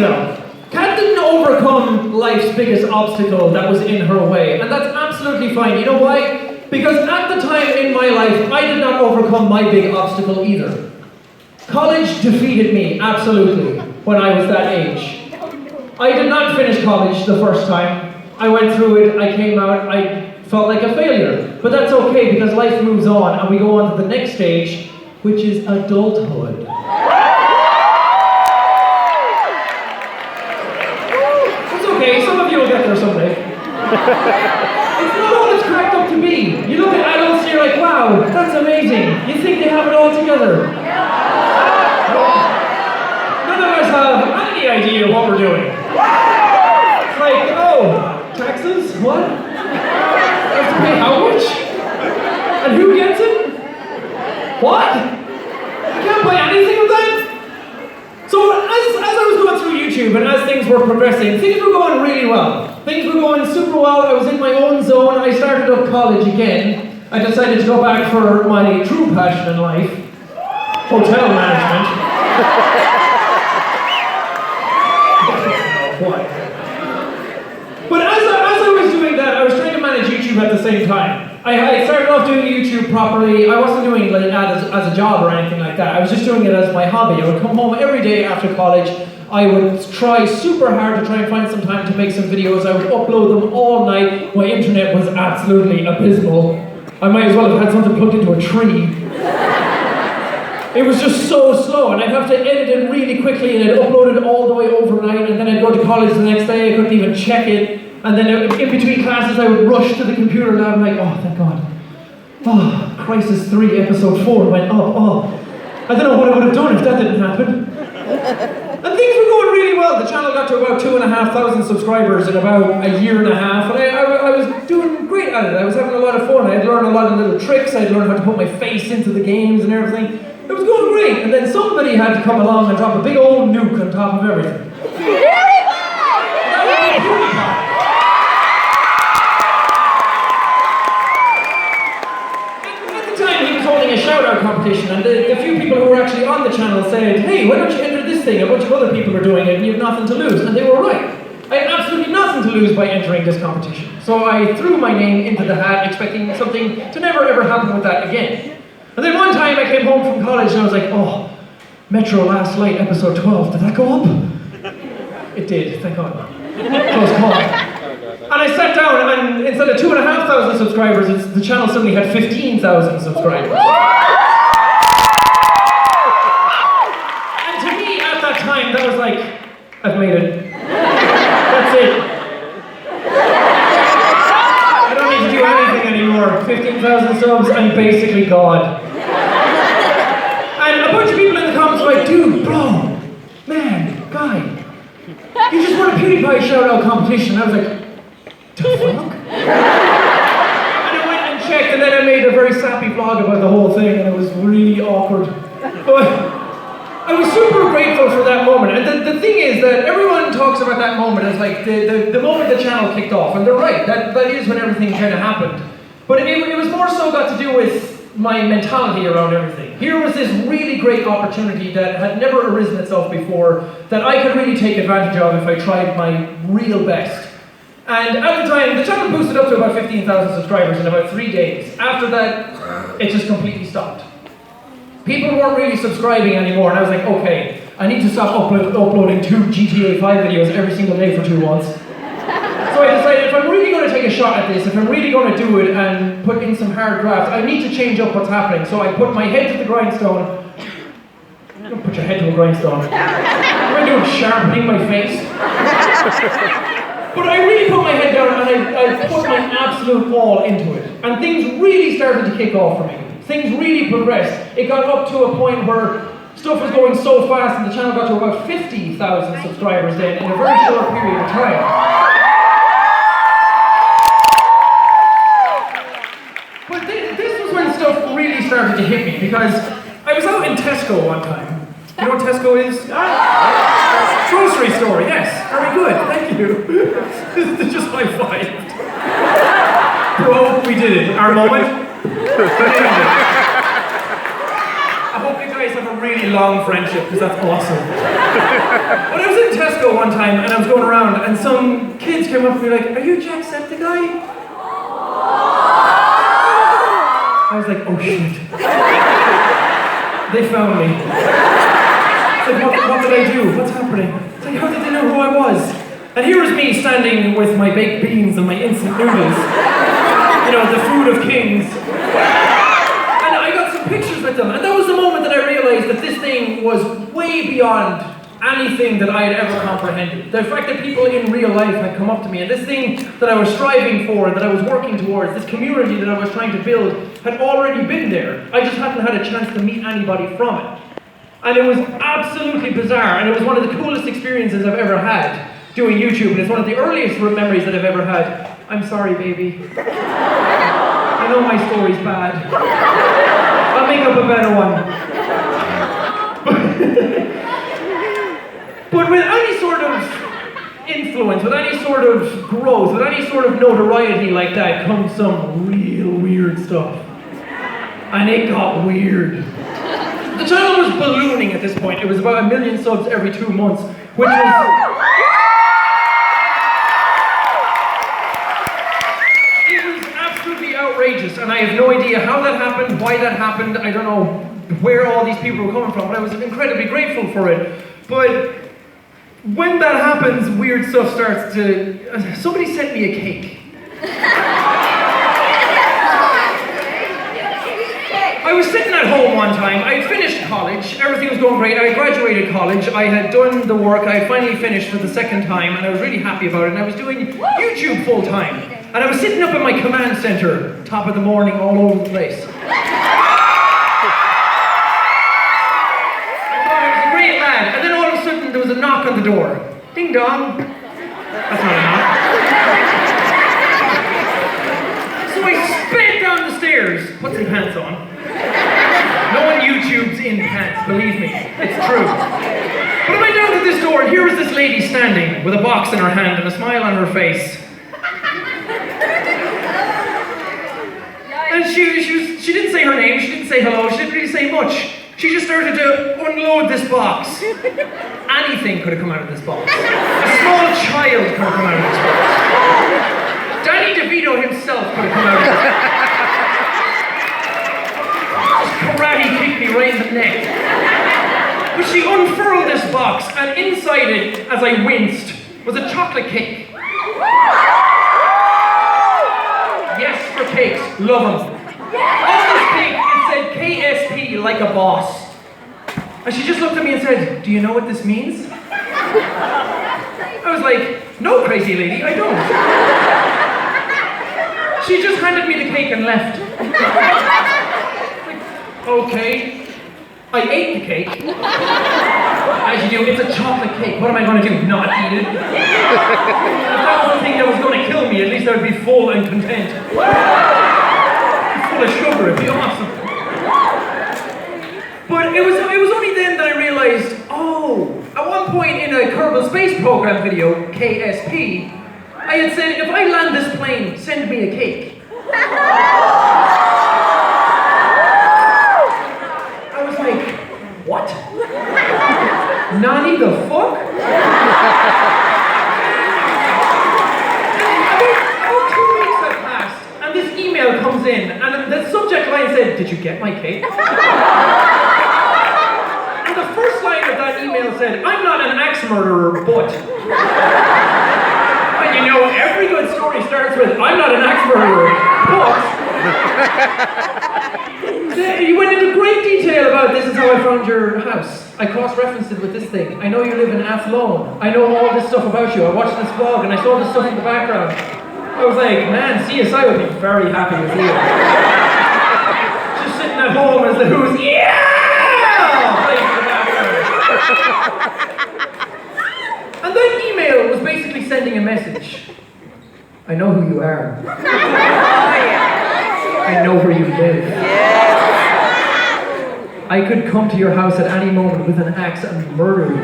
now. Kat didn't overcome life's biggest obstacle that was in her way, and that's absolutely fine. You know why? Because at the time in my life, I did not overcome my big obstacle either. College defeated me, absolutely, when I was that age. I did not finish college the first time. I went through it, I came out, I felt like a failure. But that's okay, because life moves on, and we go on to the next stage, which is adulthood. It's okay, some of you will get there someday. It's not all it's cracked up to be. You look at adults and you're like, wow, that's amazing. You think they have it all together. None of us have any idea what we're doing. It's like, oh, taxes? What? I have to pay how much? And who gets it? What? You can't buy anything with that? So as I was going through YouTube and as things were progressing, things were going really well. Things were going super well. I was in my own zone. I started up college again. I decided to go back for my true passion in life, hotel management. But as I was doing that, I was trying to manage YouTube at the same time. I started off doing YouTube properly. I wasn't doing it as a job or anything like that. I was just doing it as my hobby. I would come home every day after college. I would try super hard to try and find some time to make some videos. I would upload them all night. My internet was absolutely abysmal. I might as well have had something plugged into a tree. It was just so slow, and I'd have to edit it really quickly, and I'd upload it all the way overnight, and then I'd go to college the next day. I couldn't even check it. And then in between classes, I would rush to the computer lab and like, oh, thank God. Oh, Crisis 3, Episode 4 went up. Oh, I don't know what I would have done if that didn't happen. And things were going really well. The channel got to about 2,500 subscribers in about a year and a half, and I was doing great at it. I was having a lot of fun. I'd learned a lot of little tricks. I'd learned how to put my face into the games and everything. It was going great. And then somebody had to come along and drop a big old nuke on top of everything. A shout-out competition, and the few people who were actually on the channel said, hey, why don't you enter this thing? A bunch of other people are doing it and you have nothing to lose. And they were right. I had absolutely nothing to lose by entering this competition. So I threw my name into the hat, expecting something to never ever happen with that again. And then one time I came home from college and I was like, oh, Metro Last Light episode 12, did that go up? It did, thank God. Close call. And I sat down, and instead of 2,500 subscribers, the channel suddenly had 15,000 subscribers. And to me, at that time, that was like, I've made it. That's it. I don't need to do anything anymore. 15,000 subs, I'm basically God. And a bunch of people in the comments were like, dude, bro, man, guy, you just won a PewDiePie shout-out competition. I was like, the fuck? And I went and checked, and then I made a very sappy vlog about the whole thing, and it was really awkward. But I was super grateful for that moment. And the thing is that everyone talks about that moment as like the moment the channel kicked off, and they're right, that is when everything kind of happened. But it was more so got to do with my mentality around everything. Here was this really great opportunity that had never arisen itself before, that I could really take advantage of if I tried my real best. And at the time, the channel boosted up to about 15,000 subscribers in about 3 days. After that, it just completely stopped. People weren't really subscribing anymore, and I was like, okay, I need to stop uploading 2 GTA 5 videos every single day for 2 months. So I decided, if I'm really going to take a shot at this, if I'm really going to do it and put in some hard graft, I need to change up what's happening. So I put my head to the grindstone. Don't put your head to a grindstone. What am I doing, sharpening my face? But I really put my head down and I put my absolute all into it. And things really started to kick off for me. Things really progressed. It got up to a point where stuff was going so fast and the channel got to about 50,000 subscribers then in a very short period of time. But this was when stuff really started to hit me, because I was out in Tesco one time. You know what Tesco is? Grocery store, yes. Very good, thank you. Just high-fived. Bro, we did it. Our moment. I hope you guys have a really long friendship, because that's awesome. But I was in Tesco one time and I was going around and some kids came up to me like, "Are you Jacksepticeye?" I was like, "Oh shit." They found me. It's like, what did I do? What's happening? It's like, how did they know who I was? And here was me standing with my baked beans and my instant noodles. You know, the food of kings. And I got some pictures with them. And that was the moment that I realized that this thing was way beyond anything that I had ever comprehended. The fact that people in real life had come up to me, and this thing that I was striving for and that I was working towards, this community that I was trying to build, had already been there. I just hadn't had a chance to meet anybody from it. And it was absolutely bizarre, and it was one of the coolest experiences I've ever had doing YouTube, and it's one of the earliest memories that I've ever had. I'm sorry, baby. I know my story's bad. I'll make up a better one. But with any sort of influence, with any sort of growth, with any sort of notoriety like that comes some real weird stuff. And it got weird. The channel was ballooning at this point. It was about 1 million subs every 2 months, which was... It was absolutely outrageous, and I have no idea how that happened, why that happened. I don't know where all these people were coming from, but I was incredibly grateful for it. But when that happens, weird stuff starts to... Somebody sent me a cake. I was sitting at home one time, I had finished college, everything was going great, I had graduated college, I had done the work, I had finally finished for the second time, and I was really happy about it, and I was doing YouTube full time. And I was sitting up in my command center, top of the morning, all over the place. I thought I was a great lad, and then all of a sudden there was a knock on the door. Ding dong. That's not a knock. So I sped down the stairs, put some pants on. No one YouTubes in pants, believe me, it's true. But I went down to this door and here was this lady standing with a box in her hand and a smile on her face. And she didn't say her name, she didn't say hello, she didn't really say much. She just started to unload this box. Anything could have come out of this box. A small child could have come out of this box. Danny DeVito himself could have come out of this box. Karate kicked me right in the neck. But she unfurled this box, and inside it, as I winced, was a chocolate cake. Yes for cakes, love them. On this cake, it said KSP, like a boss. And she just looked at me and said, "Do you know what this means?" I was like, "No, crazy lady, I don't." She just handed me the cake and left. Okay. I ate the cake. As you do, it's a chocolate cake. What am I going to do? Not eat it? If that was the thing that was going to kill me, at least I would be full and content. Full of sugar, it'd be awesome. But it was only then that I realized, oh, at one point in a Kerbal Space Program video, KSP, I had said, if I land this plane, send me a cake. What? Nani the fuck? About 2 weeks had passed, and this email comes in, and the subject line said, "Did you get my cake?" And the first line of that email said, "I'm not an axe murderer, but..." And you know, every good story starts with, "I'm not an axe murderer, but..." You went into great detail about this is how I found your house. I cross-referenced it with this thing. I know you live in Athlone. I know all this stuff about you. I watched this vlog and I saw this stuff in the background. I was like, man, CSI would be very happy with you. Just sitting at home as the Who's, yeah! Playing in the background. And that email was basically sending a message. I know who you are. I know where you live. I could come to your house at any moment with an axe and murder you.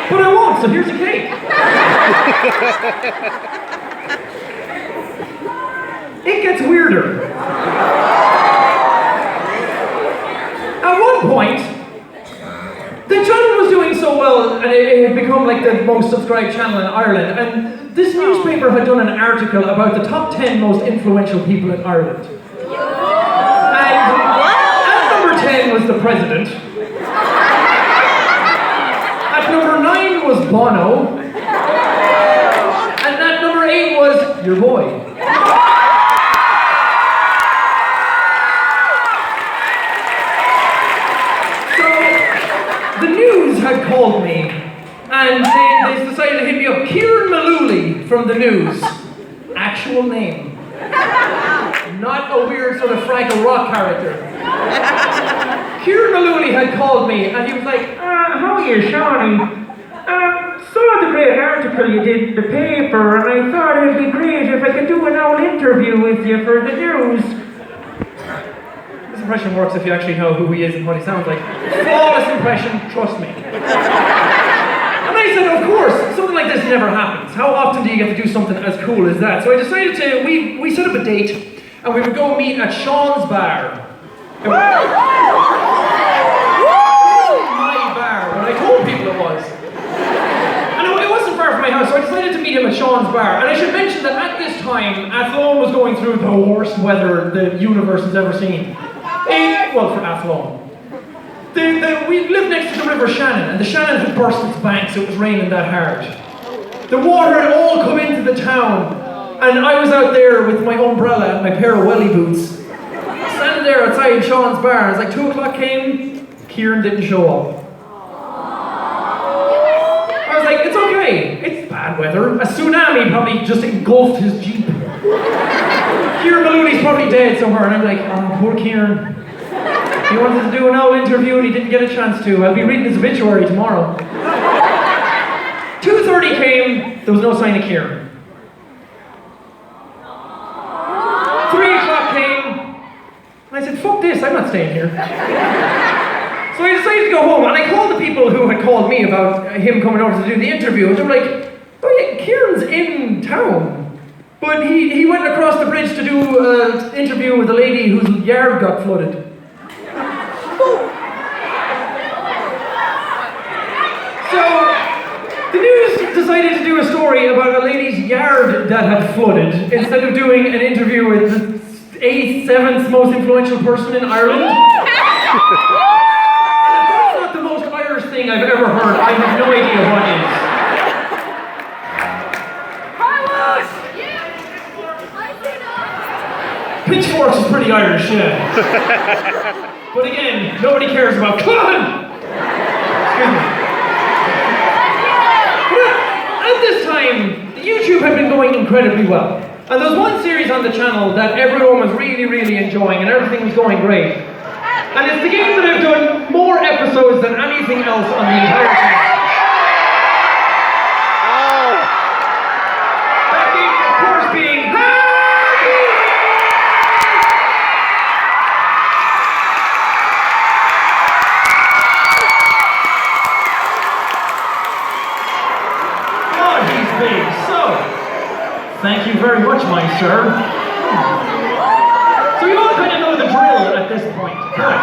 But I won't, so here's a cake. It gets weirder. At one point, the channel was so well, and it had become like the most subscribed channel in Ireland. And this newspaper had done an article about the top 10 most influential people in Ireland. And at number 10 was the president. At number 9 was Bono. And at number 8 was your boy. Had called me, and they decided to hit me up. Kieran Malooly from the news. Actual name. Not a weird sort of Fraggle Rock character. Kieran Malooly had called me, and he was like, how are you, Shawnee? Saw the great article you did in the paper, and I thought it'd be great if I could do an old interview with you for the news. This impression works if you actually know who he is and what he sounds like. Flawless impression, trust me. And I said, of course, something like this never happens. How often do you get to do something as cool as that? So I decided to, we set up a date, and we would go meet at Sean's bar. My bar, when I told people it was. And it wasn't far from my house, so I decided to meet him at Sean's bar. And I should mention that at this time, Athlone was going through the worst weather the universe has ever seen. Well, for Athlone. We lived next to the River Shannon, and the Shannon had burst its banks, it was raining that hard. The water had all come into the town, and I was out there with my umbrella and my pair of welly boots, standing there outside Sean's bar. It's like 2 o'clock came, Kieran didn't show up. I was like, it's okay, it's bad weather. A tsunami probably just engulfed his Jeep. Kieran Malooly's probably dead somewhere, and I'm like, oh, poor Kieran. He wanted to do an old interview and he didn't get a chance to. I'll be reading his obituary tomorrow. 2:30 came, there was no sign of Kieran. 3 o'clock came, and I said, fuck this, I'm not staying here. So I decided to go home, and I called the people who had called me about him coming over to do the interview, and they were like, oh yeah, Kieran's in town. But he went across the bridge to do an interview with a lady whose yard got flooded. So, the news decided to do a story about a lady's yard that had flooded instead of doing an interview with the 7th most influential person in Ireland. And if that's not the most Irish thing I've ever heard, I have no idea what is. Pitchforks is pretty Irish, yeah. But again, nobody cares about Clon! Excuse me. At this time, YouTube had been going incredibly well. And there was one series on the channel that everyone was really, really enjoying, and everything was going great. And it's the game that I've done more episodes than anything else on the entire channel. That game, of course, being thank you very much, my sir. So you all kind of know the drill at this point. Good.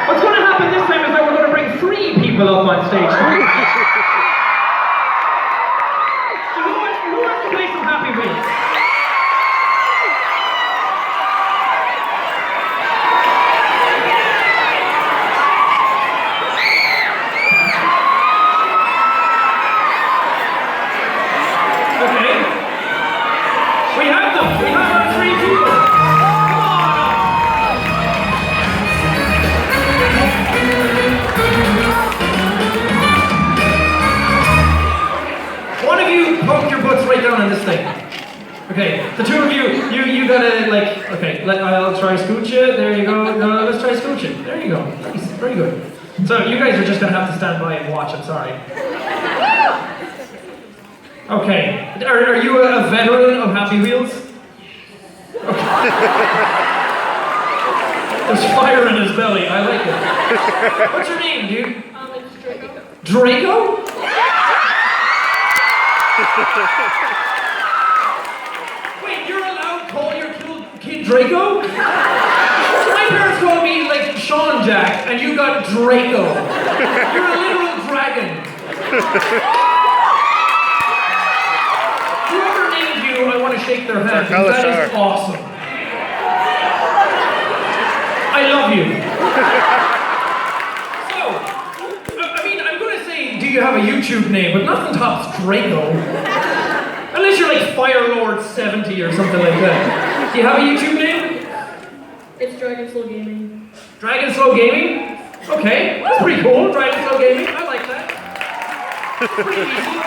What's going to happen this time is that we're going to bring 3 people up on stage. So who wants to play some Happy Wheels? Okay, the 2 of you gotta like, okay, I'll try scooch it, there you go, no, let's try scooch it, there you go, nice, very good. So you guys are just gonna have to stand by and watch, I'm sorry. Okay, are you a veteran of Happy Wheels? Okay. There's fire in his belly, I like it. What's your name, dude? It's Draco. Draco? Wait, you're allowed to call your kid Draco? So my parents called me like Sean Jack, and you got Draco. You're a literal dragon. Whoever named you, I want to shake their hand. That is awesome. I love you. So, I mean, I'm going to say, do you have a YouTube name? But nothing tops Draco. Unless you're like Firelord70 or something like that. Do you have a YouTube name? It's Dragon Slow Gaming. Dragon Slow Gaming? Okay, that's pretty cool. Dragon Slow Gaming, I like that. Pretty easy.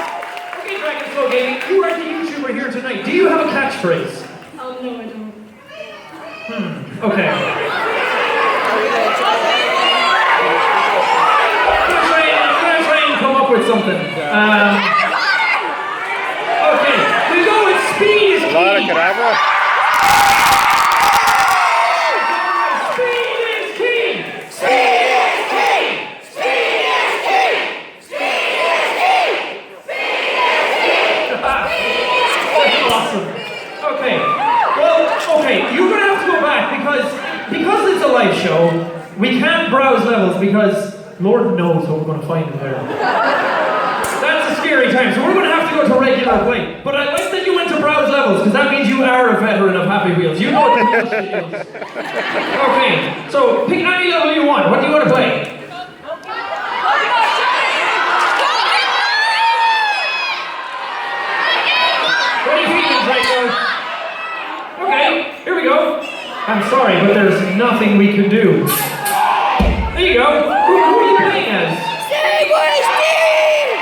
Okay, Dragon Slow Gaming, you are the YouTuber here tonight. Do you have a catchphrase? No, I don't. Okay. I'm gonna try and come up with something. Okay, we go with speed is key. A lot of cadabra. Because it's a live show, we can't browse levels because Lord knows what we're going to find in there. That's a scary time, so we're going to have to go to regular play. But I like that you went to browse levels because that means you are a veteran of Happy Wheels. You know what the real shit is. Okay, so pick any level you want. What do you want to play? What are you feeling, Draco? Okay, here we go. I'm sorry, but there's nothing we can do. There you go. Who are you playing as? Segway Steve!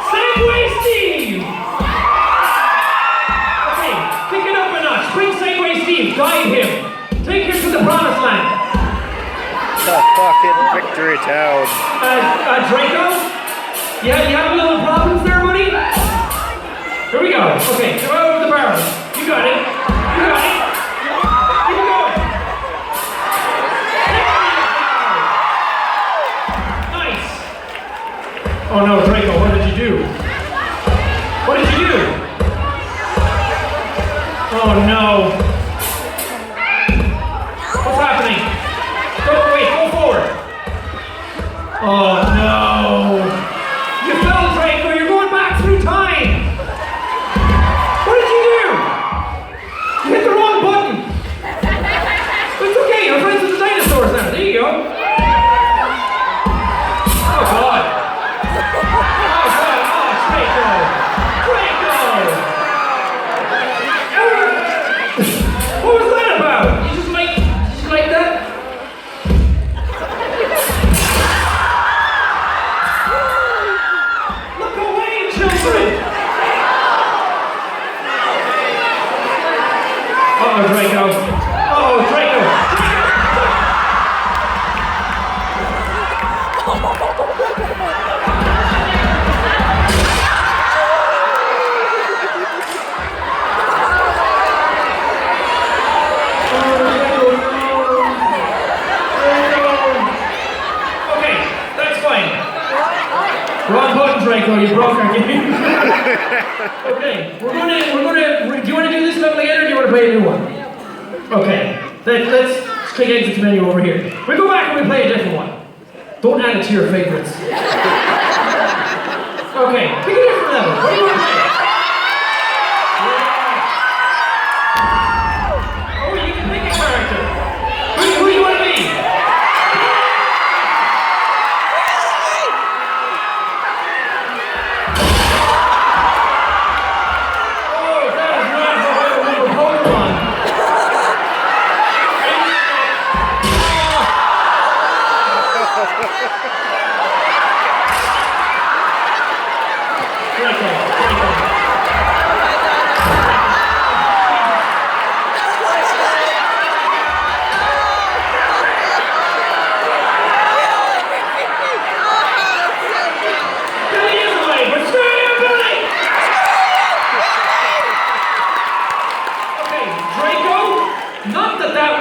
Segway Steve! Okay, pick it up a notch. Bring Segway Steve. Guide him. Take him to the promised land. The fucking Victory Town. Draco? Yeah, you have a little problems there, buddy? Here we go. Okay, go over the barrels. You got it. You got it. Keep it going. Nice. Oh no, Draco, what did you do? What did you do? Oh no. What's happening? Go forward. Oh no. You fell, Draco. You're going back through time. What did you do? You hit the wrong button! It's okay, I'm friends with the dinosaurs now. There you go. Oh god. Oh god, oh Draco! Draco! What was that about? You just like that? Look away, children! Oh, Draco. Oh, Draco. Okay, that's fine. Wrong button, Draco. You broke our game. Okay, we're gonna. Do you want to do this level again, or do you want to play a new one? Okay, let's click exit menu over here. We go back and we play a different one. Don't add it to your favorites. Okay, pick a different level. What do you want to play? Yeah. Oh, you can pick a character. Who do you want to be?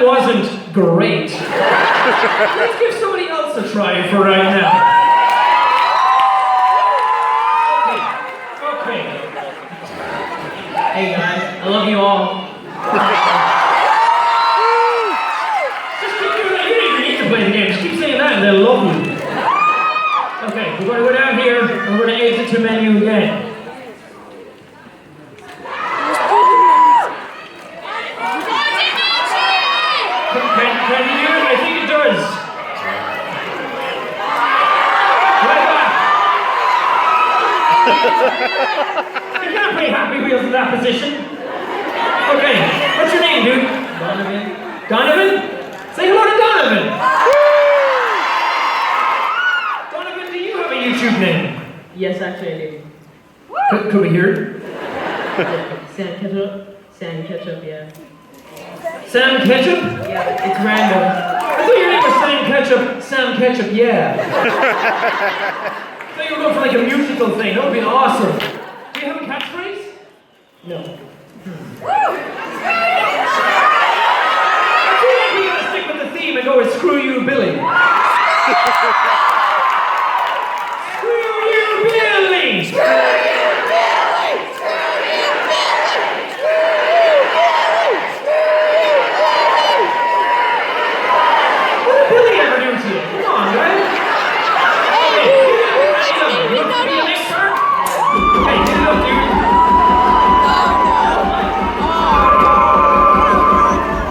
Wasn't great. Let's give somebody else a try for right now. Okay. Hey guys, I love you all. Just keep doing that. You don't even need to play the game. Just keep saying that and they'll love you. Okay, we're going to go down here and we're going to exit to menu again. Can you hear it? I think it does. Right back. You can't play Happy Wheels in that position. Okay, what's your name, dude? Donovan. Donovan? Say hello to Donovan. Donovan, do you have a YouTube name? Yes, actually I do. Could we hear it? Sam Ketchup? Sam Ketchup, yeah. Sam Ketchup? Yeah, it's random. I thought your name was Sam Ketchup. Sam Ketchup, yeah. I thought you were going for like a musical thing. That would be awesome. Do you have a catchphrase? No. I feel like we're gonna stick with the theme and go with Screw You, Billy. Screw You, Billy! What did Billy ever do to you? Come on, man. Okay, you want to be an expert? Okay, get it up, dude.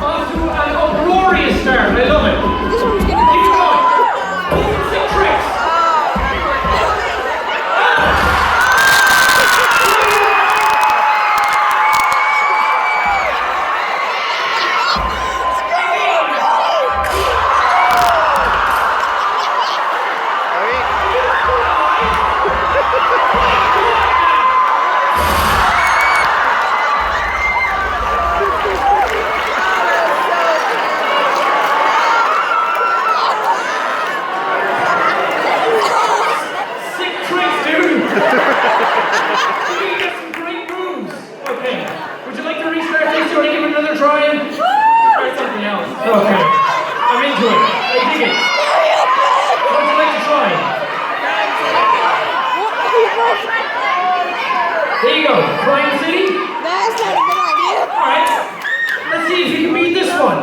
Off to an uproarious start. I love it. This one's gonna Keep it going. Sick tricks. Sick tricks, dude. You get some great moves. Okay. Would you like to restart this? Do you want to give it another try? Try something else. Okay. I'm into it. I dig it. What would you like to try? There you go. Crime City? That's not a good idea. Alright. Let's see if you can beat this one.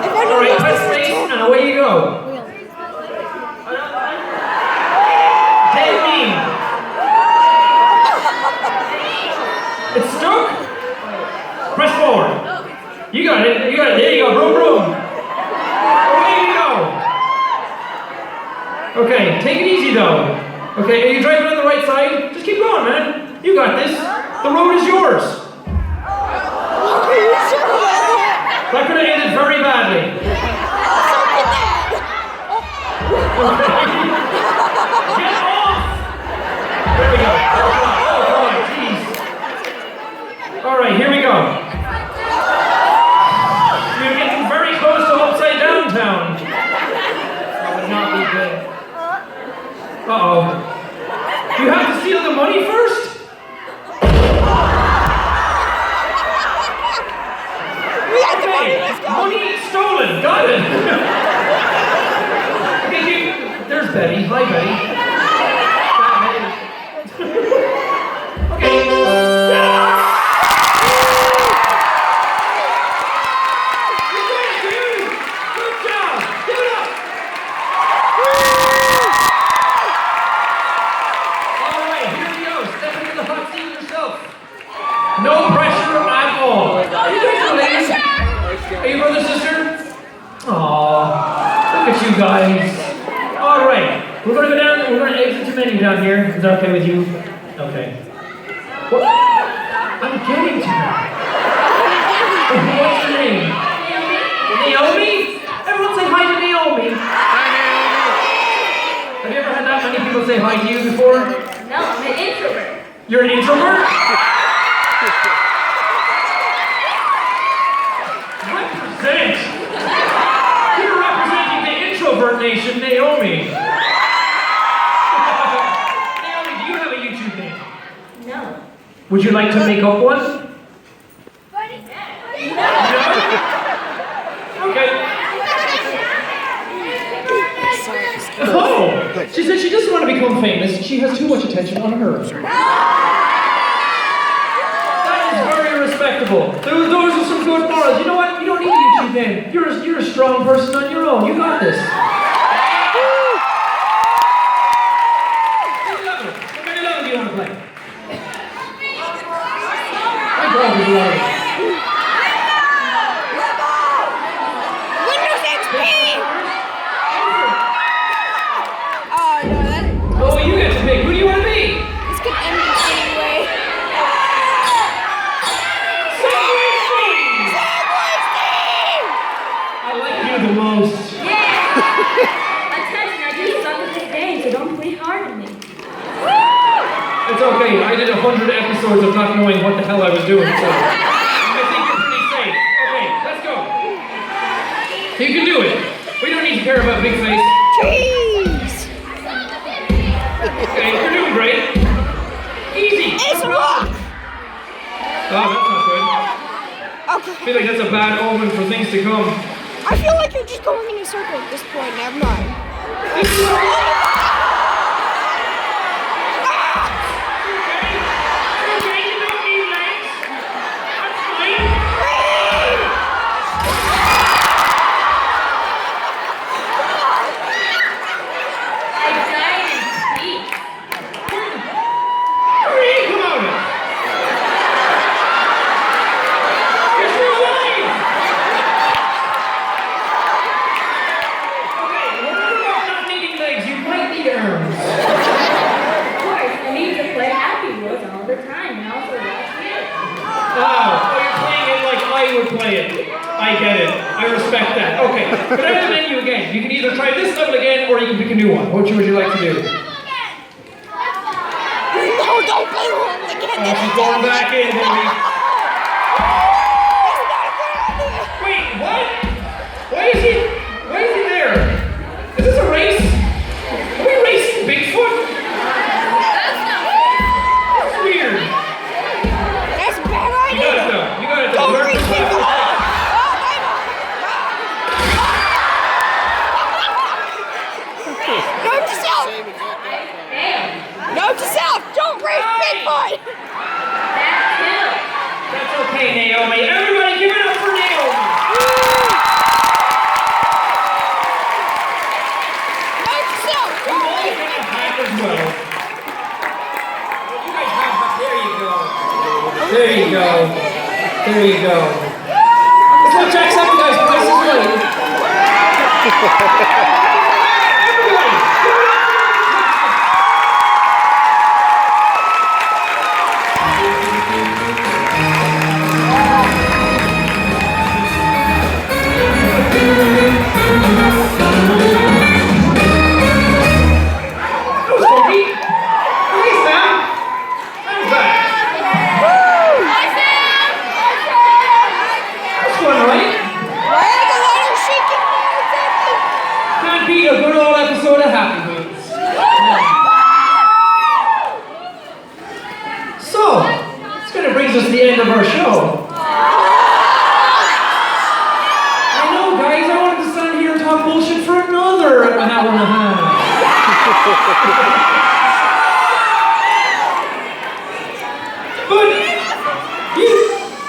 If I don't Alright, use press this space one, and away you go. Dead mean. It's stuck? Press forward. You got it. You got it. There you go. Broom, broom. Away you go. Okay, take it easy though. Okay, are you driving on the right side? Just keep going, man. You got this. The road is yours. are you sure about that? That could have ended very badly. Get off! There we go. Oh boy, jeez. Alright, here we go. We're getting very close to upside down town. That would not be good. Uh-oh. You have to steal the money first? Okay, money stolen. Got it. Okay, there's Betty. Hi, Betty. Okay. You did it, dude. Good job. Give it up. All right, here we go. Step into the hot seat yourself. No pressure at all. Are you guys related? Are you brother, sister? Aww, look at you guys. All right, we're gonna go down. We're gonna exit the menu down here. Is that okay with you? Okay. What? I'm getting to that. What's your name? Naomi? Everyone say hi to Naomi. Have you ever had that many people say hi to you before? No, I'm an introvert. You're an introvert? Represent! You're representing the introvert nation, Naomi. Naomi, do you have a YouTube name? No. Would you like to make up one? No? Okay. Oh! She said she doesn't want to become famous. She has too much attention on her. That is very respectable. Those are some good morals. You know what? You don't need a YouTube name. You're a strong person on your own. You got this. 100 episodes of not knowing what the hell I was doing, so I think you're pretty safe. Okay, let's go. You can do it. We don't need to care about big face. Jeez. Okay, you're doing great. Easy. It's a rock. Oh, that's not good. Okay. I feel like that's a bad omen for things to come. I feel like you're just going in a circle at this point. Never mind. Okay, you don't need legs. That's fine. Anxiety speaks. Hurry, come on. You're still alive. Okay, remember about not needing legs. You might need arms. Of course, I need to play Happy Wheels all the time and also watch you. Oh, you're playing it like I would play it. I get it. I respect that. Okay, but I have the menu again. You can either try this level again or you can pick a new one. Which would you like to do? No, don't play with it again. She's going back in, baby. Wait, what? Why is he there? Is this a race? Are we racing Bigfoot? That's weird. That's a bad You got it idea. though. You got it though. Don't Learn race to it. play. Note to self. Damn, Note to self. Don't race Bigfoot. that too. That's okay, Naomi. Everybody give it up for Naomi. Note to self. You all get a hat as well. You guys have hat. There you go. There you go. It's like Jacksepticeye's Price is Right. Everybody, give it up That was funky. Hey, Sam. I'm back. That's fun, right? Like a lot of shaking hands. Can't beat a good old episode of Happy Wheels. So, this kind of brings us to the end of our show. I know, guys, I wanted to stand here and talk bullshit for another hour and a half. But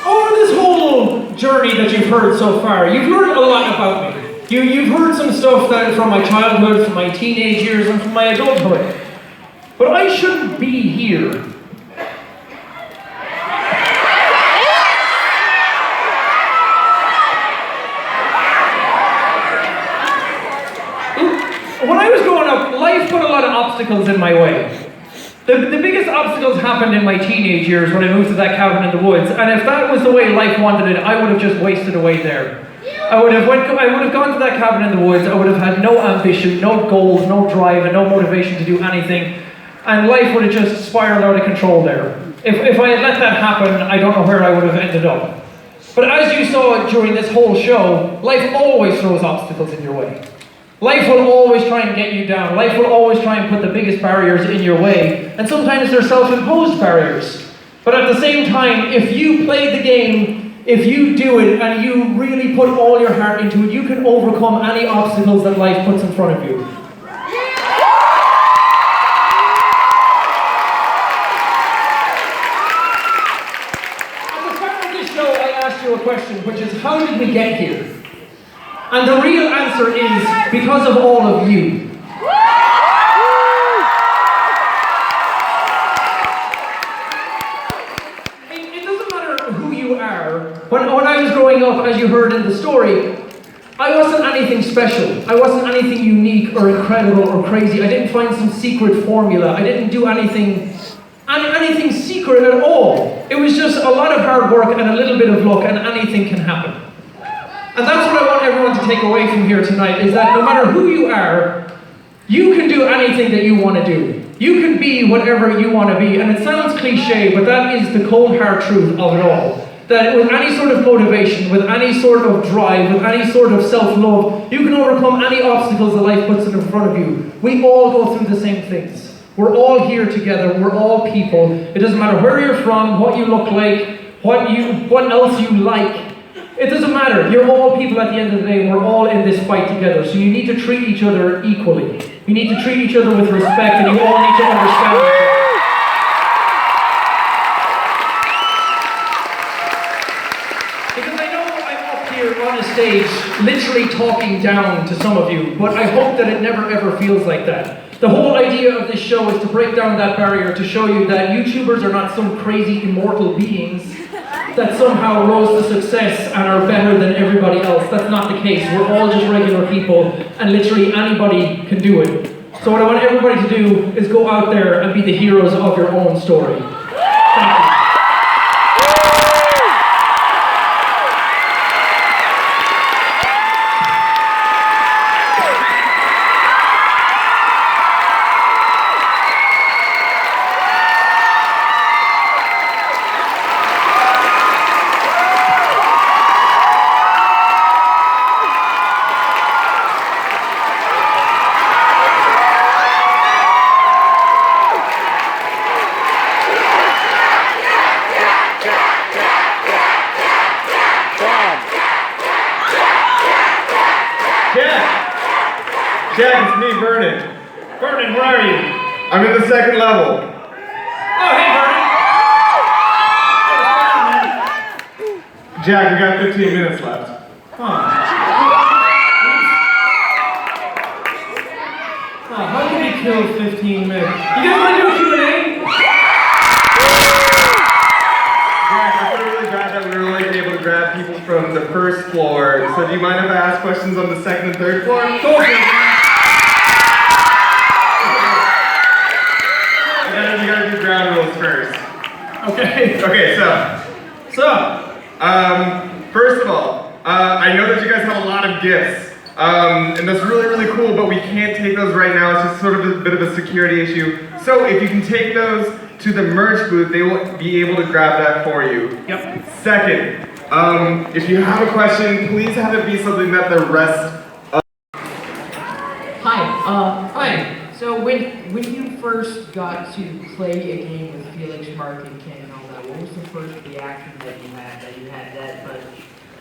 over this whole journey that you've heard so far, you've learned a lot about me. You've heard some stuff that from my childhood, from my teenage years, and from my adulthood. But I shouldn't be here. When I was growing up, life put a lot of obstacles in my way. The biggest obstacles happened in my teenage years when I moved to that cabin in the woods, and if that was the way life wanted it, I would have just wasted away there. I would have gone to that cabin in the woods, I would have had no ambition, no goals, no drive, and no motivation to do anything, and life would have just spiraled out of control there. If I had let that happen, I don't know where I would have ended up. But as you saw during this whole show, life always throws obstacles in your way. Life will always try and get you down. Life will always try and put the biggest barriers in your way. And sometimes they're self-imposed barriers. But at the same time, if you play the game, if you do it and you really put all your heart into it, you can overcome any obstacles that life puts in front of you. At the start of this show, I asked you a question, which is, how did we get here? And the real answer is, because of all of you. It doesn't matter who you are. When I was growing up, as you heard in the story, I wasn't anything special. I wasn't anything unique or incredible or crazy. I didn't find some secret formula. I didn't do anything secret at all. It was just a lot of hard work and a little bit of luck, and anything can happen. And that's what I want everyone to take away from here tonight, is that no matter who you are, you can do anything that you want to do. You can be whatever you want to be, and it sounds cliche, but that is the cold hard truth of it all. That with any sort of motivation, with any sort of drive, with any sort of self-love, you can overcome any obstacles that life puts in front of you. We all go through the same things. We're all here together, we're all people. It doesn't matter where you're from, what you look like, what else you like. It doesn't matter. You're all people at the end of the day, and we're all in this fight together. So you need to treat each other equally. You need to treat each other with respect, and you all need to understand each other. Because I know I'm up here on a stage, literally talking down to some of you, but I hope that it never ever feels like that. The whole idea of this show is to break down that barrier, to show you that YouTubers are not some crazy immortal beings that somehow rose to success and are better than everybody else. That's not the case. We're all just regular people, and literally anybody can do it. So what I want everybody to do is go out there and be the heroes of your own story. Thank you. Jack, it's me, Vernon. Vernon, where are you? I'm in the second level. Oh, hey, Vernon. Jack, we got 15 minutes left. How can we kill 15 minutes? You guys want to do a Q&A? Jack, I feel really bad that we were only able to grab people from the first floor. So do you mind if I ask questions on the second and third floor? Go for it. You gotta do ground rules first. Okay. Okay, so first of all, I know that you guys have a lot of gifts. And that's really, really cool, but we can't take those right now. It's just sort of a bit of a security issue. So if you can take those to the merch booth, they will be able to grab that for you. Yep. Second, if you have a question, please have it be something that the rest of... Hi. Hi. So when you first got to play a game with Felix, Mark, and Ken and all that, what was the first reaction that you had that much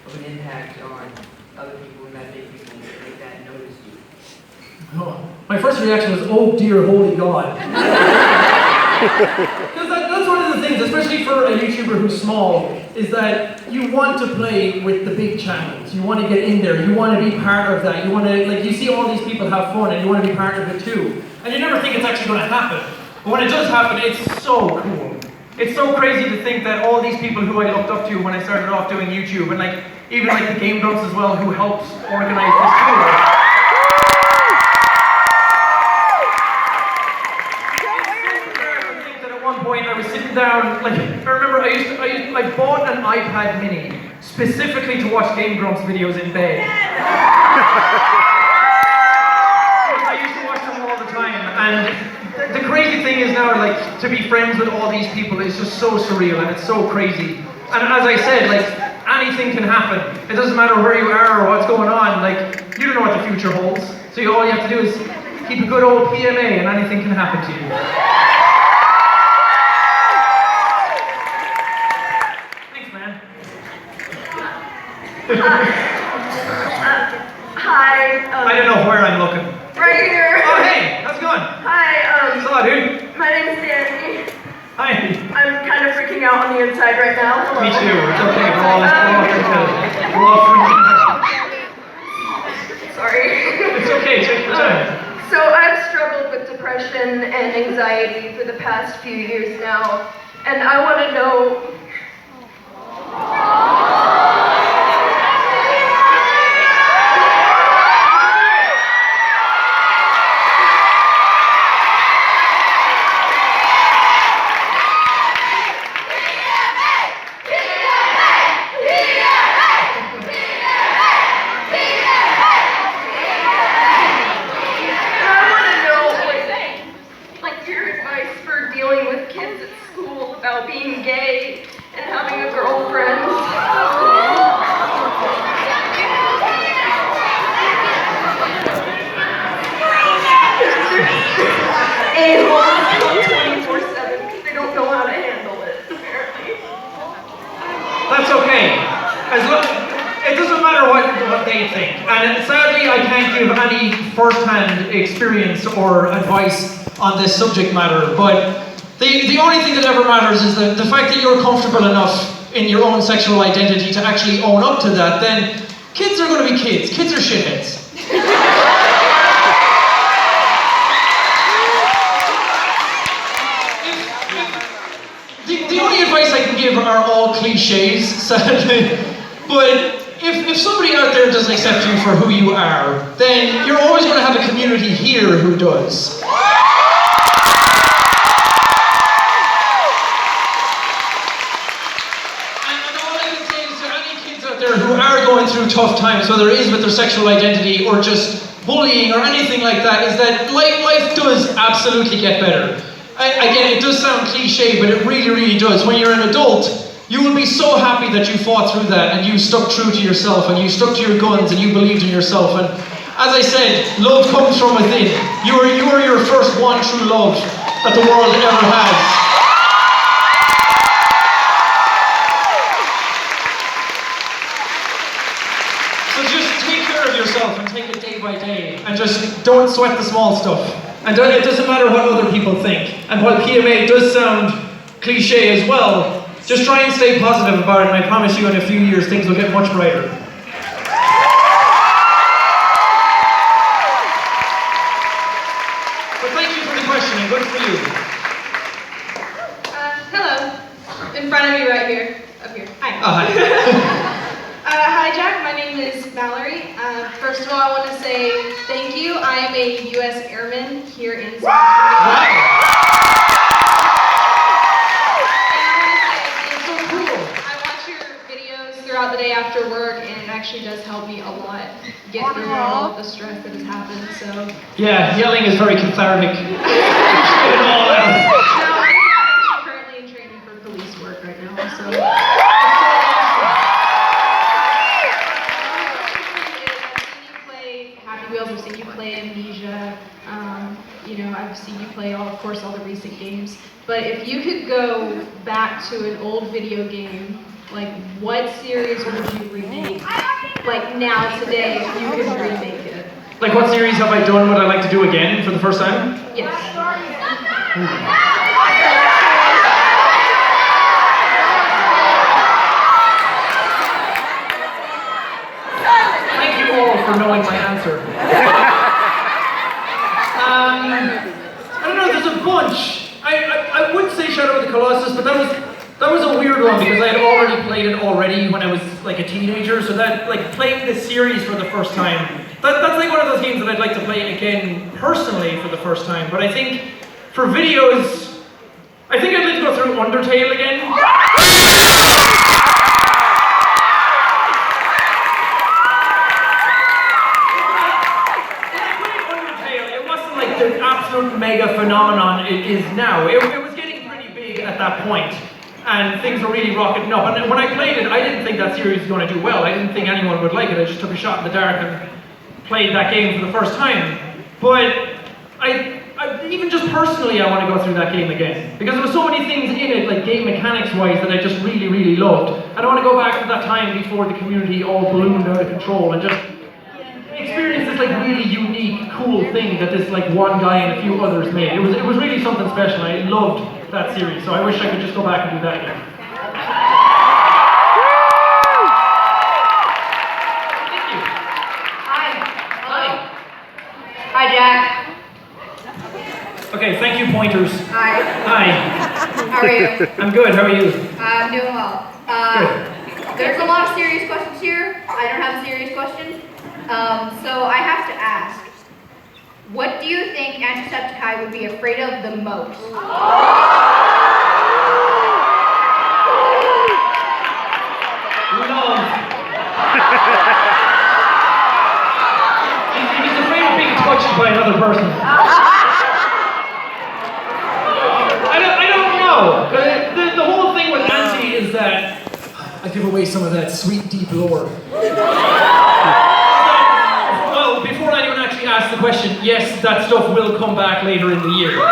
of an impact on other people and that made people like that notice you? Oh, my first reaction was, oh dear holy God. Because that's one of the things, especially for a YouTuber who's small, is that you want to play with the big channels. You want to get in there. You want to be part of that. You want to, like, you see all these people have fun and you want to be part of it too. And you never think it's actually going to happen. But when it does happen, it's so cool. It's so crazy to think that all these people who I looked up to when I started off doing YouTube, and like even like the Game Grumps as well, who helped organize this tour. At one point I was sitting down, like, I remember I bought an iPad mini specifically to watch Game Grumps videos in bed. I used to watch them all the time, and the crazy thing is now, like, to be friends with all these people is just so surreal and it's so crazy. And as I said, like, anything can happen. It doesn't matter where you are or what's going on, like, you don't know what the future holds. So all you have to do is keep a good old PMA and anything can happen to you. Hi. I don't know where I'm looking. Right here. Oh, hey, how's it going? Hi. Saw, dude. My name's Danny. Hi. I'm kind of freaking out on the inside right now. Hello. Me too. It's okay. We're all freaking out. Sorry. It's okay. Take your time. So I've struggled with depression and anxiety for the past few years now, and I want to know. Like, seriously. a-holes come 24/7 because they don't know how to handle it, apparently. That's okay. It doesn't matter what they think. And sadly, I can't give any first-hand experience or advice on this subject matter, but the only thing that ever matters is the fact that you're comfortable enough in your own sexual identity to actually own up to that. Then kids are going to be kids. Kids are shitheads. The only advice I can give are all cliches, sadly. But if somebody out there doesn't accept you for who you are, then you're always going to have a community here who does. And all I can say is to any kids out there who are going through tough times, whether it is with their sexual identity or just bullying or anything like that, is that life does absolutely get better. Again, it does sound cliche, but it really, really does. When you're an adult, you will be so happy that you fought through that and you stuck true to yourself and you stuck to your guns and you believed in yourself. And as I said, love comes from within. You are your first one true love that the world ever has. So just take care of yourself and take it day by day and just don't sweat the small stuff. And it doesn't matter what other people think. And while PMA does sound cliche as well, just try and stay positive about it, and I promise you in a few years things will get much brighter. But thank you for the question, and good for you. Hello. In front of me right here. Up here. Hi. Hi. Hi, Jack. My name is Mallory. First of all, I want to say thank you. I am a U.S. Airman here in South Korea. Throughout the day after work, and it actually does help me a lot get through all of the stress that has happened. So yeah, yelling is very cathartic. Get it all out. now I'm actually currently in training for police work right now. So I've seen you play Happy Wheels. I've seen you play Amnesia. I've seen you play of course, all the recent games. But if you could go back to an old video game, like, what series would you remake, like, now, today, if you could remake it? Like, what series have I done would I like to do again for the first time? Yes. Thank you all for knowing my answer. I don't know, there's a bunch. I would say Shadow of the Colossus, but that was a weird one because I had already played it when I was like a teenager, so that, like, playing this series for the first time, that's like one of those games that I'd like to play again personally for the first time. But I think for videos, I think I'd like to go through Undertale again. It wasn't like the absolute mega phenomenon it is now. It was getting pretty big at that point. And things were really rocketing up. And when I played it, I didn't think that series was going to do well. I didn't think anyone would like it. I just took a shot in the dark and played that game for the first time. But even just personally, I want to go through that game again. Because there were so many things in it, like game mechanics-wise, that I just really, really loved. And I want to go back to that time before the community all ballooned out of control and just experience this like really unique, cool thing that this like one guy and a few others made. It was really something special. I loved that series, so I wish I could just go back and do that again. Thank you. Hi, Jack. Okay, thank you, pointers. Hi. Hi. How are you? I'm good, how are you? I'm doing well. There's a lot of serious questions here. I don't have a serious question. So I have to ask, what do you think Jacksepticeye would be afraid of the most? Love. He's afraid of being touched by another person. I don't know. The whole thing with Auntie is that I give away some of that sweet, deep lore. Well, before anyone actually asks the the question, yes, that stuff will come back later in the year. I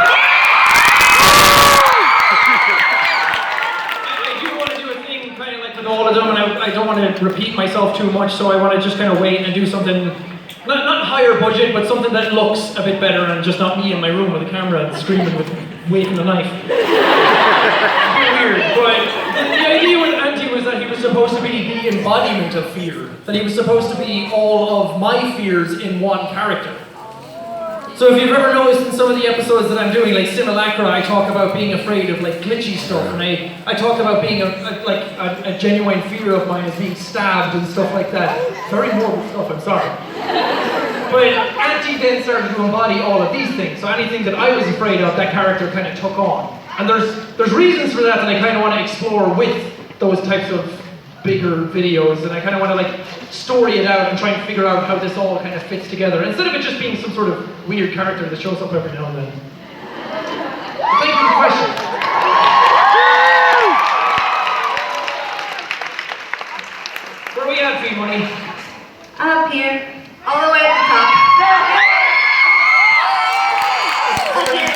do want to do a thing kind of like with all of them, and I don't want to repeat myself too much, so I want to just kind of wait and do something, not higher budget, but something that looks a bit better and just not me in my room with a camera and screaming with waving a knife. Weird, but the idea with Anti was that he was supposed to be the embodiment of fear. That he was supposed to be all of my fears in one character. So if you've ever noticed in some of the episodes that I'm doing, like Simulacra, I talk about being afraid of like glitchy stuff, and I talk about being a genuine fear of mine is being stabbed and stuff like that. Very morbid stuff, I'm sorry. But Anti then started to embody all of these things, so anything that I was afraid of, that character kind of took on. And there's reasons for that I kind of want to explore with those types of bigger videos, and I kind of want to like story it out and try and figure out how this all kind of fits together, instead of it just being some sort of weird character that shows up every now and then. But thank you for the question. Where are we at, Fee Money? I'm up here, all the way at the top. Up here.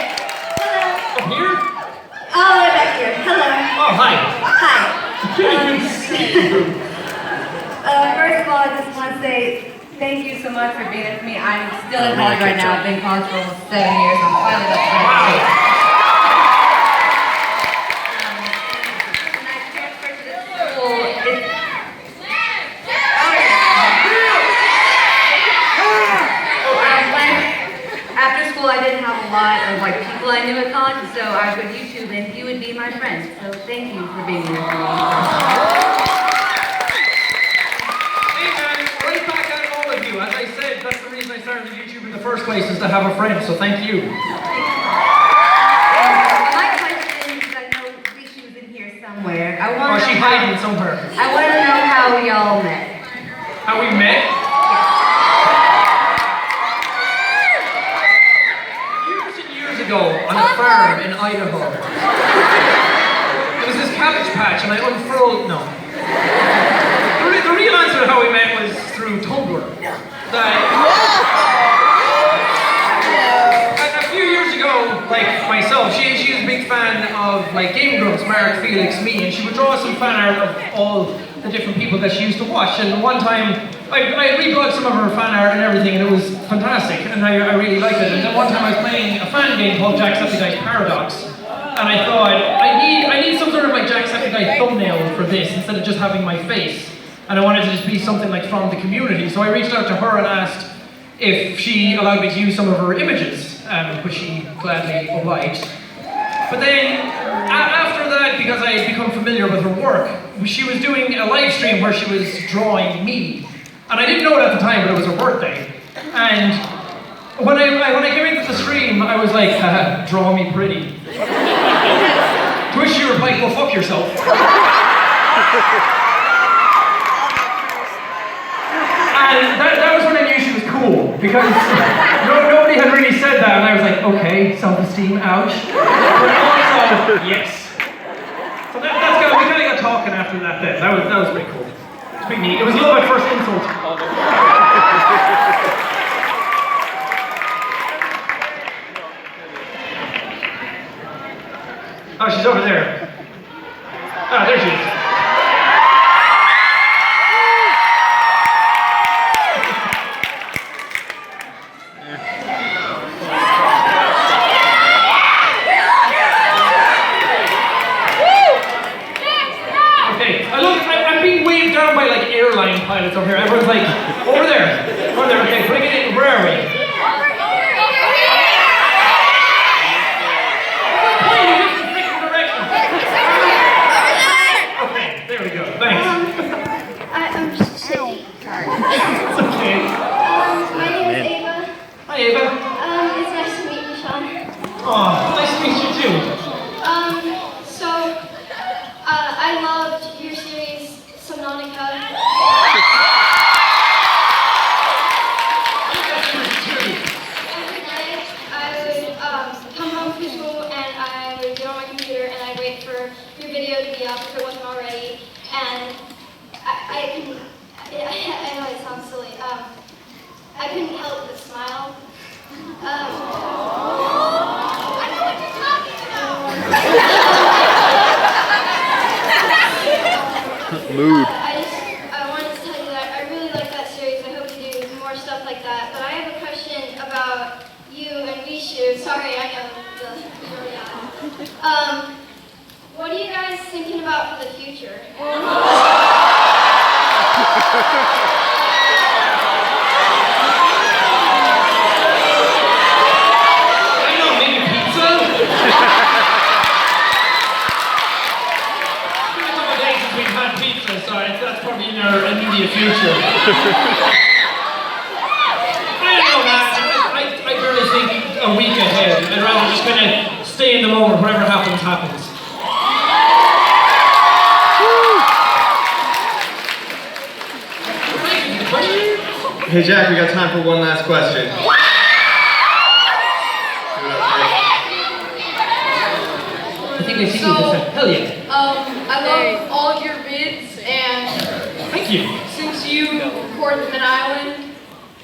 Hello. Up here? All the way back here. Hello. Oh, hi. Hi. First of all, I just want to say thank you so much for being there for me. I'm still in college right now. I've been in college for almost 7 years. I'm finally about to graduate. When I transferred to this school, after school, I didn't have a lot of like people I knew at college, so I would YouTube and you would be my friend. So thank you for being here for me. As I said, that's the reason I started YouTube in the first place, is to have a friend, so thank you. My question, because I know Rishi was in here somewhere. I want Or she hiding somewhere. I want to know how we all met. How we met? Years and years ago, on a farm in Idaho. There was this cabbage patch, and I unfurled, no. The real answer to how we met was through Tumblr. And a few years ago, like myself, she was a big fan of like Game Grumps, Mark, Felix, me, and she would draw some fan art of all the different people that she used to watch. And one time, I reblogged some of her fan art and everything, and it was fantastic, and I really liked it. And then one time I was playing a fan game called Jacksepticeye Paradox, and I thought, I need some sort of like Jacksepticeye thumbnail for this, instead of just having my face. And I wanted to just be something like from the community, so I reached out to her and asked if she allowed me to use some of her images, which she gladly obliged. But then, after that, because I had become familiar with her work, she was doing a live stream where she was drawing me. And I didn't know it at the time, but it was her birthday. And when I came into the stream, I was like, haha, draw me pretty. To which she replied, well, fuck yourself. And that was when I knew she was cool, because nobody had really said that, and I was like, okay, self-esteem, ouch. But also, yes. So we kind of got talking after that then. That was pretty cool. It was pretty neat. It was a little bit first insult. Oh, she's over there. Ah, there she is. Airline pilots over here. Everyone's like, over there. Over there. Okay, bring it in. Where are we? Pointing in different freaking directions. Okay, there we go. Thanks. I'm just sitting. Sorry. It's okay. My name is Ava. Hi, Ava. It's nice to meet you, Sean. Oh, nice to meet you too. I loved your series, Subnautica. Every night I would come home from school and I would get on my computer and I'd wait for your video to be up if it wasn't already. And I know it sounds silly. I couldn't help but smile I know what you're talking about. Mood. I wanted to tell you that I really like that series. I hope you do more stuff like that. But I have a question about you and Vishu. Sorry, I know. What are you guys thinking about for the future? I don't know, maybe pizza? It's been a couple of days since we've had pizza, so that's probably in our immediate future. I don't know, man. I barely think a week ahead. I'd rather just kind of stay in the moment. Whatever happens, happens. Hey Jack, we got time for one last question. I think I see you this time. Hell yeah. I love all of your vids, and Thank you. since you record them in Ireland,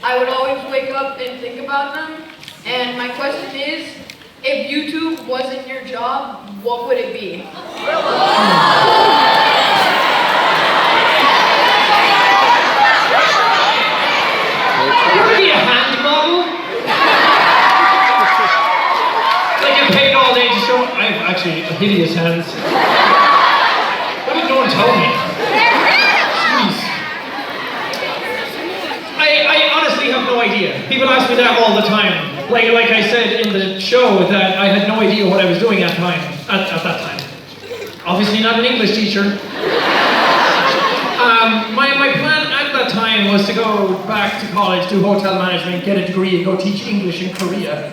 I would always wake up and think about them. And my question is, if YouTube wasn't your job, what would it be? Maybe a hand model? Like get paid all day to show. I have actually hideous hands. Why did no one tell me? Jeez. I honestly have no idea. People ask me that all the time. Like I said in the show that I had no idea what I was doing at that time. Obviously not an English teacher. My plan at that time was to go back to college, do hotel management, get a degree, and go teach English in Korea.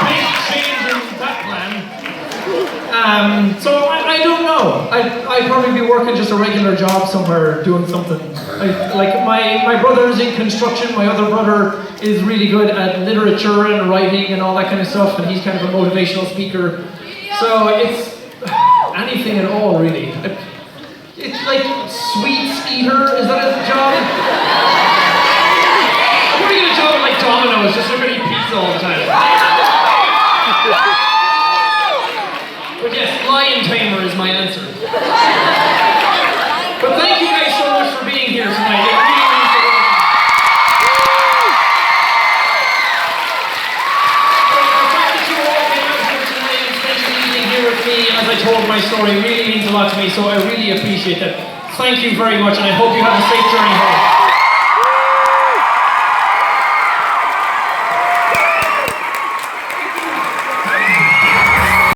Big change in that plan. So I don't know. I'd probably be working just a regular job somewhere, doing something. Like my brother is in construction. My other brother is really good at literature and writing and all that kind of stuff, and he's kind of a motivational speaker. So it's anything at all, really. It's like sweets eater. Is that a job? I'm gonna get a job at like Domino's, just so I'm gonna eat pizza all the time. But yes, lion tamer is my answer. But thank you guys so much for being here tonight. It really means a lot. The fact that you all came out here tonight and spent the evening here with me as I told my story really means a lot to me, so I really appreciate that. Thank you very much, and I hope you have a safe journey home.